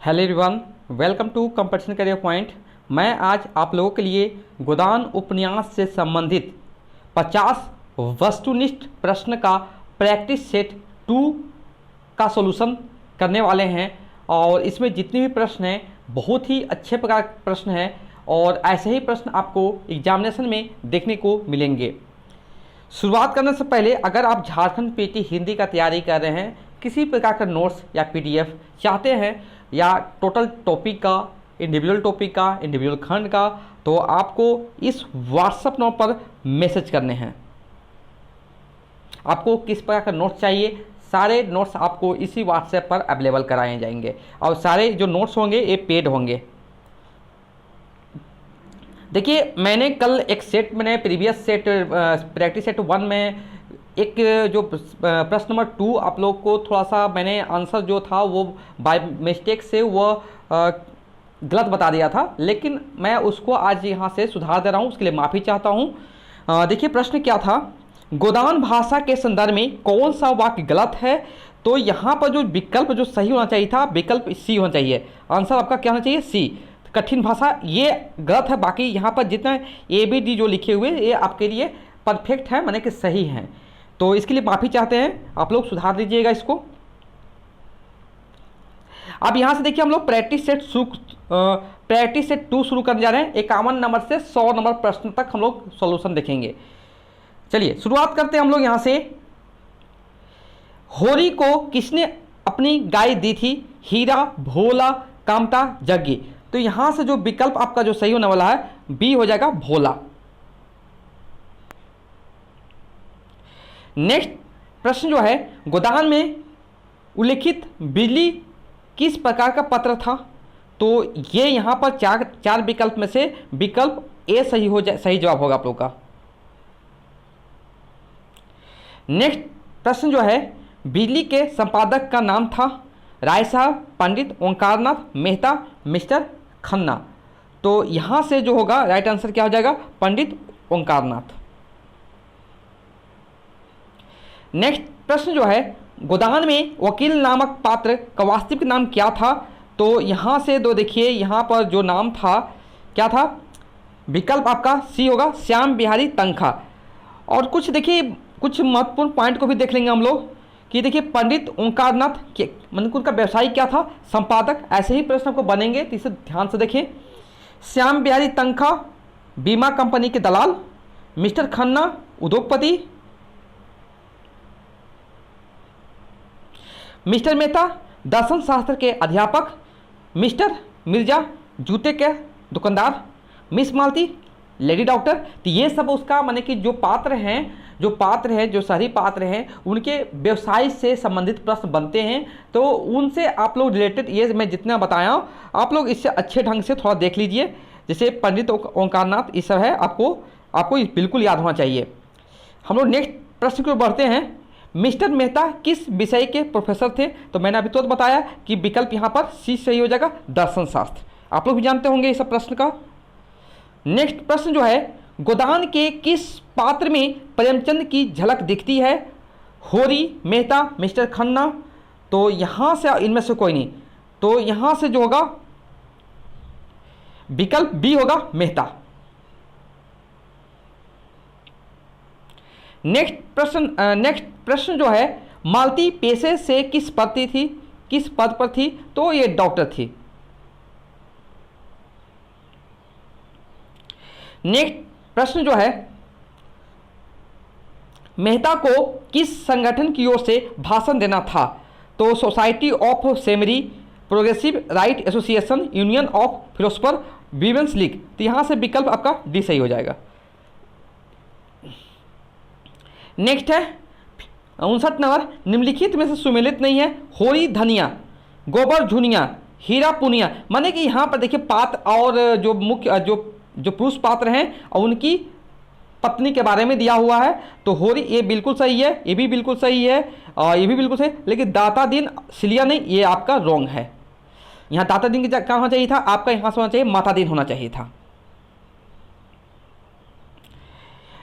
Hello everyone, welcome to competition career point. मैं आज आप लोगों के लिए गोदान उपन्यास से संबंधित 50 वस्तुनिष्ठ प्रश्न का प्रैक्टिस सेट 2 का सॉल्यूशन करने वाले हैं। और इसमें जितने भी प्रश्न हैं बहुत ही अच्छे प्रकार के प्रश्न हैं और ऐसे ही प्रश्न आपको एग्जामिनेशन में देखने को मिलेंगे। शुरुआत करने से पहले अगर आप झारखंड पीटी हिंदी का तैयारी कर रहे हैं, किसी प्रकार का नोट्स या पीडीएफ चाहते हैं या टोटल टॉपिक का, इंडिविजुअल टॉपिक का, इंडिविजुअल खंड का, तो आपको इस व्हाट्सएप नंबर पर मैसेज करने हैं। आपको किस प्रकार का नोट्स चाहिए, सारे नोट्स आपको इसी व्हाट्सएप पर अवेलेबल कराए जाएंगे और सारे जो नोट्स होंगे ये पेड होंगे। देखिए, मैंने कल एक सेट, मैंने प्रीवियस सेट प्रैक्टिस सेट 1 में एक जो प्रश्न नंबर 2 आप लोग को थोड़ा सा मैंने आंसर जो था वो बाय मिस्टेक से वो गलत बता दिया था, लेकिन मैं उसको आज यहाँ से सुधार दे रहा हूँ, उसके लिए माफ़ी चाहता हूँ। देखिए प्रश्न क्या था, गोदान भाषा के संदर्भ में कौन सा वाक्य गलत है। तो यहाँ पर जो विकल्प जो सही होना चाहिए था, विकल्प सी होना चाहिए। आंसर आपका क्या होना चाहिए, सी। कठिन भाषा ये गलत है, बाकी यहाँ पर जितना ABD जो लिखे हुए ये आपके लिए परफेक्ट है, माने कि सही हैं। तो इसके लिए माफ़ी चाहते हैं, आप लोग सुधार दीजिएगा इसको। अब यहाँ से देखिए हम लोग प्रैक्टिस सेट 2 शुरू करने जा रहे हैं। 51 नंबर से 100 नंबर प्रश्न तक हम लोग सॉल्यूशन देखेंगे। चलिए शुरुआत करते हैं हम लोग यहाँ से। होरी को किसने अपनी गाय दी थी, हीरा, भोला, कामता, जग्गी। तो यहाँ से जो विकल्प आपका जो सही होने वाला है बी हो जाएगा, भोला। नेक्स्ट प्रश्न जो है, गोदान में उल्लिखित बिजली किस प्रकार का पत्र था। तो ये यहाँ पर चार विकल्प में से विकल्प ए सही जवाब होगा आप लोग का। नेक्स्ट प्रश्न जो है, बिजली के संपादक का नाम था राय साहब, पंडित ओंकारनाथ मेहता, मिस्टर खन्ना। तो यहाँ से जो होगा राइट आंसर क्या हो जाएगा, पंडित ओंकारनाथ। नेक्स्ट प्रश्न जो है, गोदान में वकील नामक पात्र का वास्तविक नाम क्या था। तो यहाँ से दो देखिए, यहाँ पर जो नाम था क्या था, विकल्प आपका सी होगा, श्याम बिहारी तनखा। और कुछ देखिए कुछ महत्वपूर्ण पॉइंट को भी देख लेंगे हम लोग कि देखिए पंडित ओंकारनाथ के मतलब उनका व्यवसाय क्या था, संपादक। ऐसे ही प्रश्न को बनेंगे तो इसे ध्यान से देखें। श्याम बिहारी तनखा बीमा कंपनी के दलाल, मिस्टर खन्ना उद्योगपति, मिस्टर मेहता दर्शन शास्त्र के अध्यापक, मिस्टर मिर्जा जूते के दुकानदार, मिस मालती लेडी डॉक्टर। तो ये सब उसका माने कि जो पात्र हैं जो शहरी पात्र हैं उनके व्यवसाय से संबंधित प्रश्न बनते हैं। तो उनसे आप लोग रिलेटेड ये मैं जितना बताया हूँ आप लोग इससे अच्छे ढंग से थोड़ा देख लीजिए। जैसे पंडित ओंकारनाथ ये सब है, आपको बिल्कुल याद होना चाहिए। हम लोग नेक्स्ट प्रश्न की ओर बढ़ते हैं। मिस्टर मेहता किस विषय के प्रोफेसर थे। तो मैंने अभी तो बताया कि विकल्प यहाँ पर सी सही हो जाएगा, दर्शन शास्त्र। आप लोग भी जानते होंगे इस प्रश्न का। नेक्स्ट प्रश्न जो है, गोदान के किस पात्र में प्रेमचंद की झलक दिखती है, होरी, मेहता, मिस्टर खन्ना। तो यहाँ से इनमें से कोई नहीं, तो यहाँ से जो होगा विकल्प बी होगा, मेहता। नेक्स्ट प्रश्न जो है, मालती पेशे से किस पद पर थी। तो ये डॉक्टर थी। नेक्स्ट प्रश्न जो है, मेहता को किस संगठन की ओर से भाषण देना था। तो सोसाइटी ऑफ सेमरी, progressive right association, union of philosopher, women's league. तो यहाँ से विकल्प आपका डी सही हो जाएगा। नेक्स्ट है 59 नंबर, निम्नलिखित में से सुमेलित नहीं है, होरी धनिया, गोबर झुनिया, हीरा पुनिया। माने कि यहाँ पर देखिए पात्र और जो मुख्य जो पुरुष पात्र हैं और उनकी पत्नी के बारे में दिया हुआ है। तो होरी ये बिल्कुल सही है, ये भी बिल्कुल सही है और ये भी बिल्कुल सही, लेकिन दाता दिन सिलिया नहीं, ये आपका रॉन्ग है। यहाँ दाता दिन की जगह होना चाहिए था, आपका यहाँ से होना चाहिए माता दिन होना चाहिए था।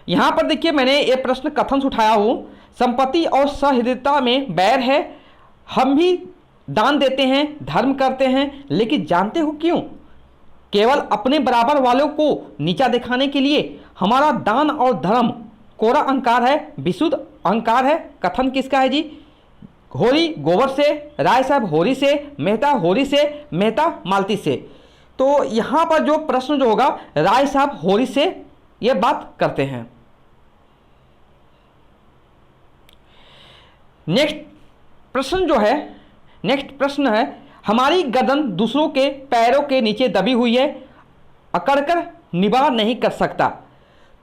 यहाँ पर देखिए मैंने ये प्रश्न कथन से उठाया हूँ, संपत्ति और सहृदयता में बैर है, हम भी दान देते हैं, धर्म करते हैं, लेकिन जानते हो क्यों? केवल अपने बराबर वालों को नीचा दिखाने के लिए। हमारा दान और धर्म कोरा अहंकार है, विशुद्ध अहंकार है। कथन किसका है जी? होरी गोबर से, राय साहब होरी से, मेहता होरी से, मेहता मालती से। तो यहाँ पर जो प्रश्न जो होगा, राय साहब होरी से ये बात करते हैं। नेक्स्ट प्रश्न है, हमारी गर्दन दूसरों के पैरों के नीचे दबी हुई है, अकड़कर निवार नहीं कर सकता।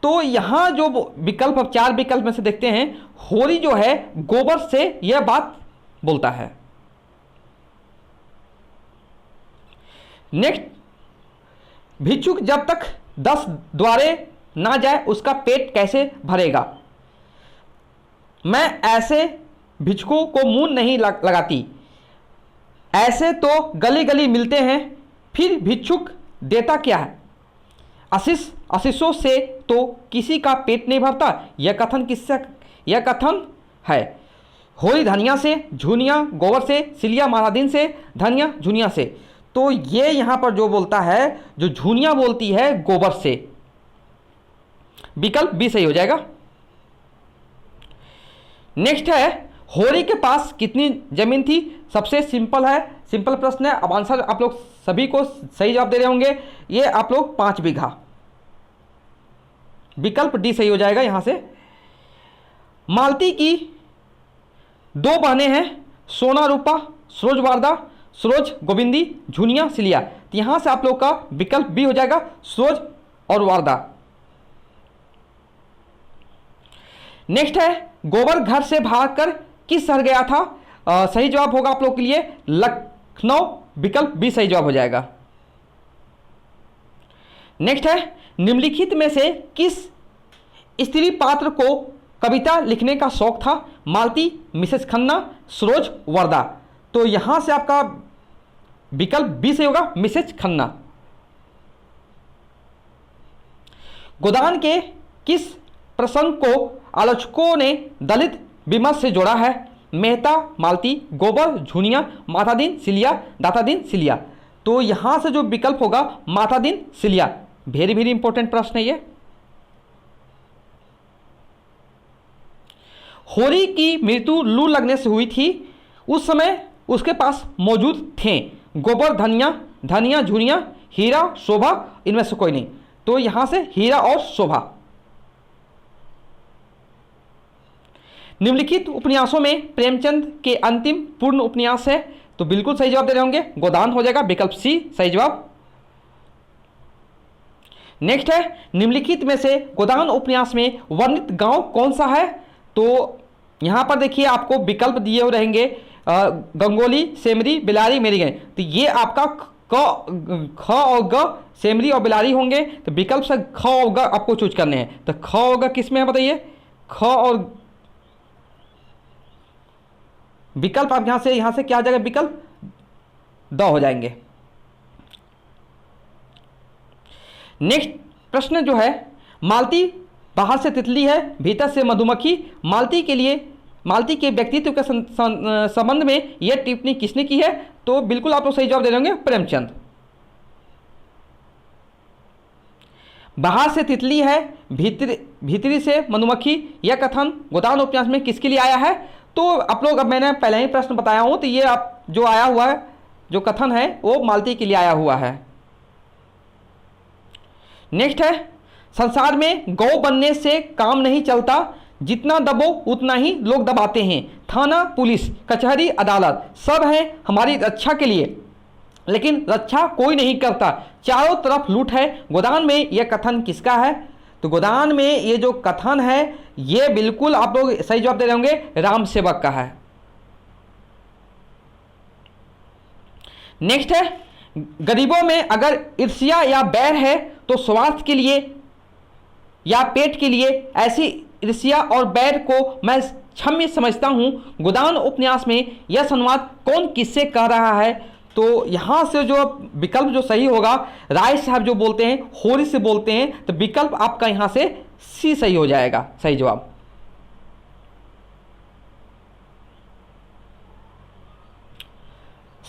तो यहाँ जो विकल्प, अब 4 विकल्प में से देखते हैं, होरी जो है गोबर से यह बात बोलता है। नेक्स्ट, भिक्षुक जब तक 10 द्वारे ना जाए उसका पेट कैसे भरेगा? मैं ऐसे भिक्षुकों को मुंह नहीं लगाती, ऐसे तो गली गली मिलते हैं, फिर भिक्षुक देता क्या है? आशीषों से तो किसी का पेट नहीं भरता। यह कथन है होरी धनिया से, झुनिया गोबर से, सिलिया महारादीन से, धनिया झुनिया से। तो ये यहाँ पर जो बोलता है, जो झुनिया बोलती है गोबर से, विकल्प बी सही हो जाएगा। नेक्स्ट है, होरी के पास कितनी जमीन थी? सबसे सिंपल प्रश्न है। अब आंसर आप लोग सभी को सही जवाब दे रहे होंगे। ये आप लोग 5 बीघा, विकल्प डी सही हो जाएगा यहां से। मालती की 2 बहनें हैं, सोना रूपा, सरोज वारदा, सरोज गोविंदी, झुनिया सिलिया। तो यहां से आप लोग का विकल्प बी हो जाएगा, सरोज और वारदा। नेक्स्ट है, गोबर घर से भागकर किस शहर गया था? सही जवाब होगा आप लोग के लिए लखनऊ, विकल्प बी सही जवाब हो जाएगा। नेक्स्ट है, निम्नलिखित में से किस स्त्री पात्र को कविता लिखने का शौक था? मालती, मिसेस खन्ना, सरोज, वर्दा। तो यहां से आपका विकल्प बी सही होगा, मिसेस खन्ना। गोदान के किस प्रसंग को आलोचकों ने दलित विमर्श से जोड़ा है? मेहता, मालती, गोबर, झुनिया, मातादीन, सिलिया, दातादीन, सिलिया। तो यहां से जो विकल्प होगा Matadin, cilia. Very very important प्रश्न है ये। होरी की मृत्यु लू लगने से हुई थी, उस समय उसके पास मौजूद थे गोबर, धनिया, झुनिया, हीरा, शोभा, इनमें से कोई नहीं। तो यहां से हीरा और शोभा। निम्नलिखित उपन्यासों में प्रेमचंद के अंतिम पूर्ण उपन्यास है? तो बिल्कुल सही जवाब दे रहे होंगे, गोदान हो जाएगा, विकल्प सी सही जवाब। नेक्स्ट है, निम्नलिखित में से गोदान उपन्यास में वर्णित गांव कौन सा है? तो यहां पर देखिए आपको विकल्प दिए हुए रहेंगे, गंगोली, सेमरी, बिलारी, मेरीगंज। तो ये आपका ख और ग, सेमरी और बिलारी होंगे। तो विकल्प से ख और ग आपको चूज करने हैं। तो ख और ग किस में है बताइए? ख और विकल्प आप यहां से क्या आ जाएगा? विकल्प द हो जाएंगे। नेक्स्ट प्रश्न जो है, मालती बाहर से तितली है, भीतर से मधुमक्खी। मालती के व्यक्तित्व के संबंध में यह टिप्पणी किसने की है? तो बिल्कुल आप लोग सही जवाब दे रहे होंगे, प्रेमचंद। बाहर से तितली है, भीतरी से मधुमक्खी, यह कथन गोदान उपन्यास में किसके लिए आया है? तो आप लोग, अब मैंने पहले ही प्रश्न बताया हूं, तो ये आप जो आया हुआ है, जो कथन है वो मालती के लिए आया हुआ है। नेक्स्ट है, संसार में गौ बनने से काम नहीं चलता, जितना दबो उतना ही लोग दबाते हैं। थाना, पुलिस, कचहरी, अदालत सब है हमारी रक्षा के लिए, लेकिन रक्षा कोई नहीं करता, चारों तरफ लूट है। गोदान में यह कथन किसका है? तो गोदान में ये जो कथन है ये बिल्कुल आप लोग सही जवाब दे रहे होंगे, राम सेवक का है। नेक्स्ट है, गरीबों में अगर ईर्ष्या या बैर है तो स्वार्थ के लिए या पेट के लिए, ऐसी ईर्ष्या और बैर को मैं क्षम्य समझता हूं। गोदान उपन्यास में यह संवाद कौन किससे कह रहा है? तो यहां से जो विकल्प जो सही होगा, राय साहब जो बोलते हैं होरी से बोलते हैं, तो विकल्प आपका यहां से सी सही हो जाएगा, सही जवाब।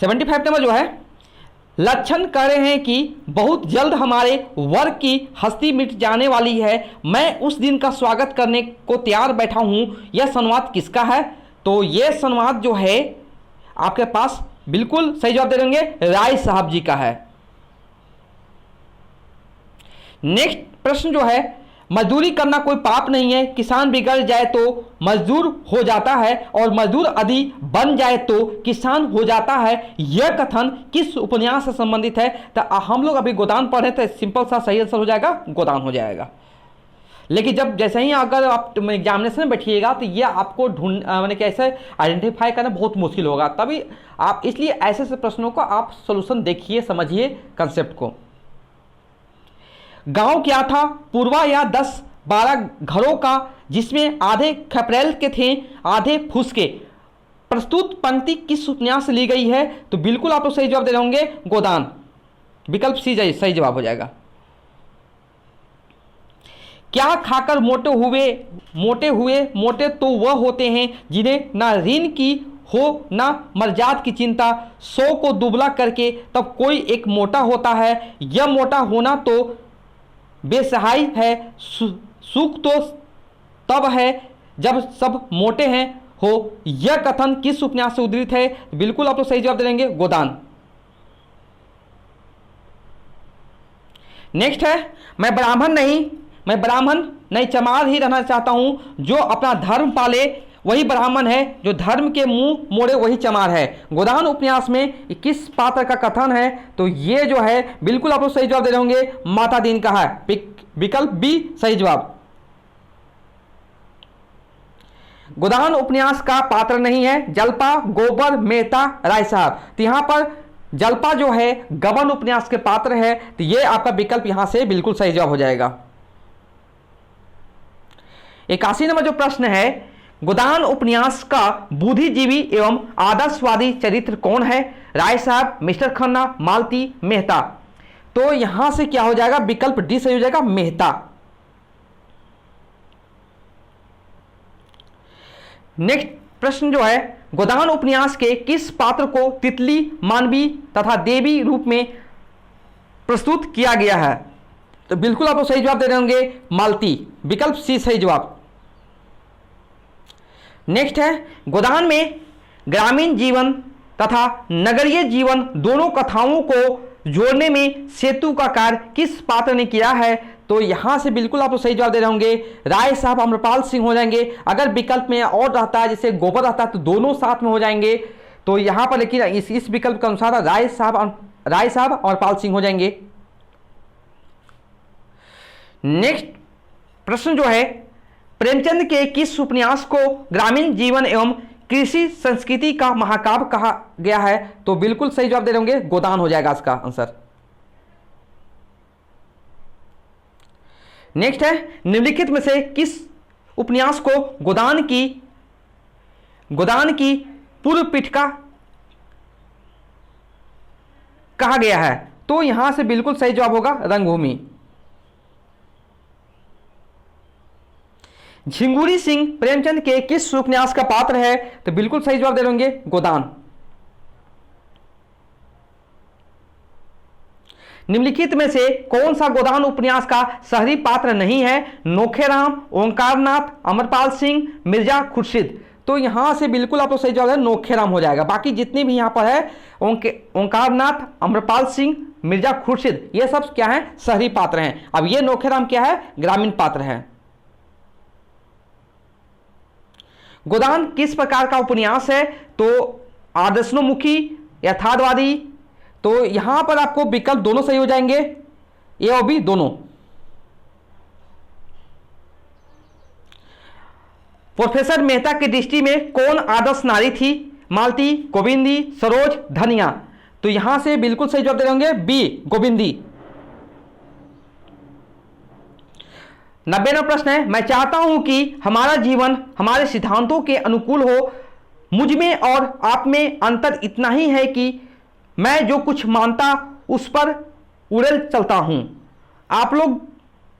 75 नंबर जो है, लक्षण कह रहे हैं कि बहुत जल्द हमारे वर्ग की हस्ती मिट जाने वाली है, मैं उस दिन का स्वागत करने को तैयार बैठा हूं। यह संवाद किसका है? तो यह संवाद जो है आपके पास बिल्कुल सही जवाब दे देंगे, राय साहब जी का है। नेक्स्ट प्रश्न जो है, मजदूरी करना कोई पाप नहीं है, किसान बिगड़ जाए तो मजदूर हो जाता है और मजदूर यदि बन जाए तो किसान हो जाता है। यह कथन किस उपन्यास से संबंधित है? तो हम लोग अभी गोदान पढ़े तो सिंपल सा सही आंसर हो जाएगा, गोदान हो जाएगा। लेकिन जब जैसे ही अगर आप एग्जामिनेशन में बैठिएगा तो ये आपको मैंने कैसे आइडेंटिफाई करना बहुत मुश्किल होगा, तभी आप इसलिए ऐसे ऐसे प्रश्नों को आप सोल्यूशन देखिए, समझिए कंसेप्ट को। गांव क्या था? पूर्वा या 10-12 घरों का, जिसमें आधे खपरेल के थे आधे फूसके। प्रस्तुत पंक्ति किस उपन्यास से ली गई है? तो बिल्कुल आप लोग सही जवाब दे रहे होंगे, गोदान। विकल्प सी सही जवाब हो जाएगा। क्या खाकर मोटे तो वह होते हैं जिन्हें ना ऋण की हो ना मर्जाद की चिंता। 100 को दुबला करके तब कोई एक मोटा होता है, यह मोटा होना तो बेसहाय है। सुख तो तब है जब सब मोटे हैं हो। यह कथन किस उपन्यास से उद्धृत है? बिल्कुल आप लोग सही जवाब दे देंगे, गोदान। नेक्स्ट है, मैं ब्राह्मण नहीं चमार ही रहना चाहता हूं। जो अपना धर्म पाले वही ब्राह्मण है, जो धर्म के मुंह मोड़े वही चमार है। गोदान उपन्यास में किस पात्र का कथन है? तो ये जो है बिल्कुल आप लोग सही जवाब दे रहे होंगे, माता दीन का है। विकल्प बी सही जवाब। गोदान उपन्यास का पात्र नहीं है जलपा, गोबर, मेहता, राय साहब। तो यहां पर जलपा जो है गबन उपन्यास के पात्र है, तो ये आपका विकल्प यहां से बिल्कुल सही जवाब हो जाएगा। 81 नंबर जो प्रश्न है, गोदान उपन्यास का बुद्धिजीवी एवं आदर्शवादी चरित्र कौन है? राय साहब, मिस्टर खन्ना, मालती, मेहता। तो यहां से क्या हो जाएगा? विकल्प डी सही हो जाएगा, मेहता। नेक्स्ट प्रश्न जो है, गोदान उपन्यास के किस पात्र को तितली, मानवी तथा देवी रूप में प्रस्तुत किया गया है? तो बिल्कुल आप लोग सही जवाब दे रहे होंगे, मालती। विकल्प सी सही जवाब। नेक्स्ट है, गोदान में ग्रामीण जीवन तथा नगरीय जीवन दोनों कथाओं को जोड़ने में सेतु का कार्य किस पात्र ने किया है? तो यहां से बिल्कुल आप लोग सही जवाब दे रहे होंगे, राय साहब, अमरपाल सिंह हो जाएंगे। अगर विकल्प में और रहता है जैसे गोबर रहता है तो दोनों साथ में हो जाएंगे, तो यहां पर लेकिन इस विकल्प के अनुसार राय साहब अमरपाल सिंह हो जाएंगे। नेक्स्ट प्रश्न जो है, प्रेमचंद के किस उपन्यास को ग्रामीण जीवन एवं कृषि संस्कृति का महाकाव्य कहा गया है? तो बिल्कुल सही जवाब दे रहे होंगे, गोदान हो जाएगा इसका आंसर। नेक्स्ट है, निम्नलिखित में से किस उपन्यास को गोदान की पूर्व पीठिका कहा गया है? तो यहां से बिल्कुल सही जवाब होगा, रंगभूमि। झिंगुरी सिंह प्रेमचंद के किस उपन्यास का पात्र है? तो बिल्कुल सही जवाब दे देंगे, गोदान। निम्नलिखित में से कौन सा गोदान उपन्यास का शहरी पात्र नहीं है? नोखेराम, ओंकारनाथ, अमरपाल सिंह, मिर्जा खुर्शीद। तो यहां से बिल्कुल आप लोग सही जवाब है, नोखेराम हो जाएगा। बाकी जितने भी यहां पर है ओंकारनाथ, अमरपाल सिंह, मिर्जा खुर्शीद, ये सब क्या है? शहरी पात्र हैं। अब ये नोखेराम क्या है? ग्रामीण पात्र है। गोदान किस प्रकार का उपन्यास है? तो आदर्शोन्मुखी, यथार्थवादी। तो यहां पर आपको विकल्प दोनों सही हो जाएंगे, ए और बी दोनों। प्रोफेसर मेहता की दृष्टि में कौन आदर्श नारी थी? मालती, गोविंदी, सरोज, धनिया। तो यहां से बिल्कुल सही जवाब दे होंगे, बी गोविंदी। 90वां प्रश्न है, मैं चाहता हूं कि हमारा जीवन हमारे सिद्धांतों के अनुकूल हो। मुझ में और आप में अंतर इतना ही है कि मैं जो कुछ मानता उस पर उड़ेल चलता हूं। आप लोग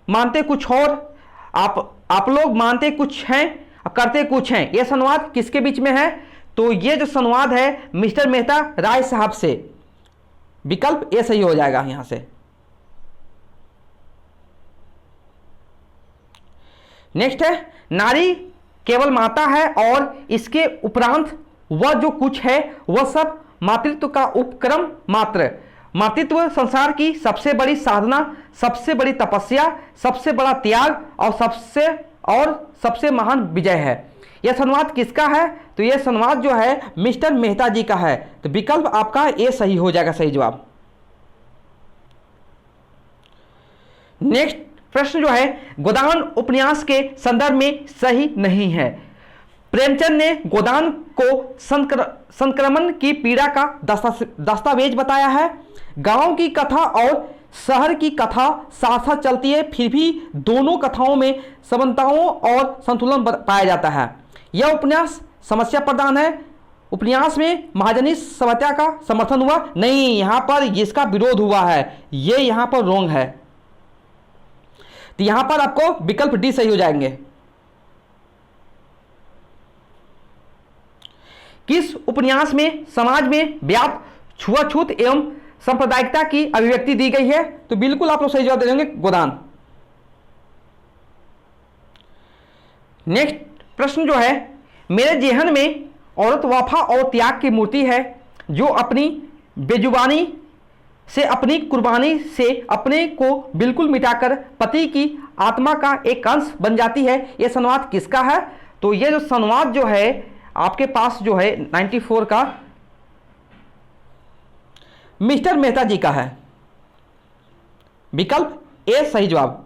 मानते कुछ और, आप लोग मानते कुछ हैं, करते कुछ हैं। यह संवाद किसके बीच में है? तो ये जो संवाद है मिस्टर मेहता राय साहब से, विकल्प ए सही हो जाएगा यहां से। नेक्स्ट है, नारी केवल माता है और इसके उपरांत वह जो कुछ है वह सब मातृत्व का उपक्रम मात्र। मातृत्व संसार की सबसे बड़ी साधना, सबसे बड़ी तपस्या, सबसे बड़ा त्याग और सबसे महान विजय है। यह संवाद किसका है? तो यह संवाद जो है मिस्टर मेहता जी का है। तो विकल्प आपका ए सही हो जाएगा, सही जवाब। नेक्स्ट प्रश्न जो है, गोदान उपन्यास के संदर्भ में सही नहीं है। प्रेमचंद ने गोदान को संक्रमण की पीड़ा का दस्तावेज बताया है। गांव की कथा और शहर की कथा साथ साथ चलती है, फिर भी दोनों कथाओं में समानताओं और संतुलन पाया जाता है। यह उपन्यास समस्या प्रधान है। उपन्यास में महाजनी समस्या का समर्थन हुआ नहीं, यहां पर इसका विरोध हुआ है, यह यहां पर रॉन्ग है। तो यहां पर आपको विकल्प डी सही हो जाएंगे। किस उपन्यास में समाज में व्याप्त छुआछूत एवं सांप्रदायिकता की अभिव्यक्ति दी गई है? तो बिल्कुल आप लोग सही जवाब दे देंगे, गोदान। नेक्स्ट प्रश्न जो है, मेरे जेहन में औरत वफा और त्याग की मूर्ति है, जो अपनी बेजुबानी से, अपनी कुर्बानी से अपने को बिल्कुल मिटाकर पति की आत्मा का एक अंश बन जाती है। यह संवाद किसका है? तो यह जो संवाद जो है आपके पास जो है 94 का मिस्टर मेहता जी का है। विकल्प ए सही जवाब।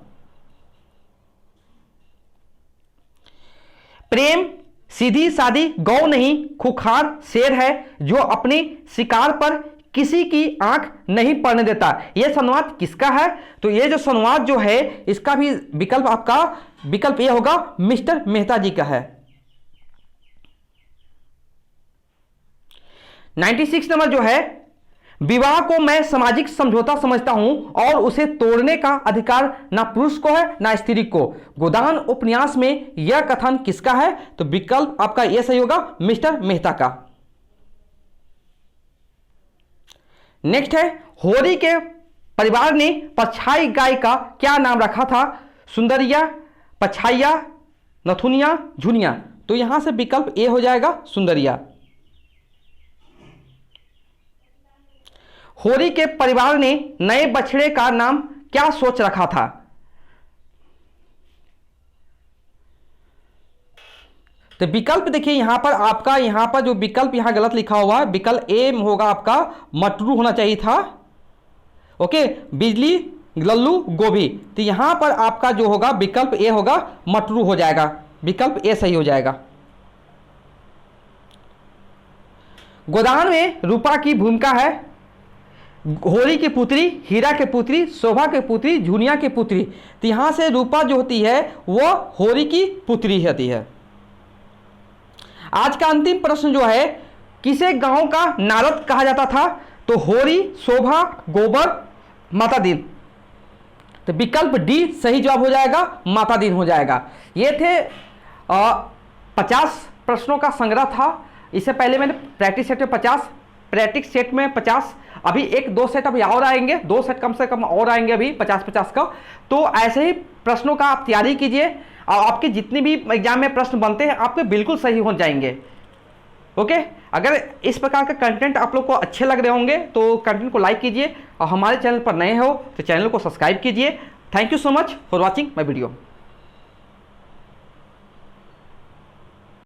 प्रेम सीधी सादी गौ नहीं, खुखार शेर है, जो अपने शिकार पर किसी की आंख नहीं पड़ने देता। यह संवाद किसका है? तो यह जो संवाद जो है इसका भी विकल्प आपका विकल्प यह होगा, मिस्टर मेहता जी का है। 96 नंबर जो है, विवाह को मैं सामाजिक समझौता समझता हूं और उसे तोड़ने का अधिकार ना पुरुष को है ना स्त्री को। गोदान उपन्यास में यह कथन किसका है? तो विकल्प आपका यह सही होगा, मिस्टर मेहता का। नेक्स्ट है, होरी के परिवार ने परछाई गाय का क्या नाम रखा था? सुंदरिया, पछाइया, नथुनिया, झुनिया। तो यहां से विकल्प ए हो जाएगा, सुंदरिया। होरी के परिवार ने नए बछड़े का नाम क्या सोच रखा था? तो विकल्प देखिए यहां पर आपका, यहां पर जो विकल्प यहां गलत लिखा हुआ है, विकल्प ए होगा आपका मटरू होना चाहिए था। ओके, बिजली, लल्लू, गोभी। तो यहां पर आपका जो होगा विकल्प ए होगा, मटरू हो जाएगा, विकल्प ए सही हो जाएगा। गोदान में रूपा की भूमिका है होरी की पुत्री, हीरा के पुत्री, शोभा के पुत्री, झुनिया की पुत्री। तो यहां से रूपा जो होती है वह होरी की पुत्री होती है। आज का अंतिम प्रश्न जो है, किसे गांव का नारद कहा जाता था? तो होरी, शोभा, गोबर, माता दीन। तो विकल्प डी सही जवाब हो जाएगा, माता दीन हो जाएगा। ये थे 50 प्रश्नों का संग्रह था। इससे पहले मैंने प्रैक्टिस सेट में 50, प्रैक्टिस सेट में 50, अभी एक दो सेट अभी और आएंगे, 2 सेट कम से कम और आएंगे अभी 50-50 का। तो ऐसे ही प्रश्नों का आप तैयारी कीजिए और आपके जितने भी एग्जाम में प्रश्न बनते हैं आपके बिल्कुल सही हो जाएंगे। ओके, अगर इस प्रकार का कंटेंट आप लोग को अच्छे लग रहे होंगे तो कंटेंट को लाइक कीजिए और हमारे चैनल पर नए हो तो चैनल को सब्सक्राइब कीजिए। Thank you so much for watching my video.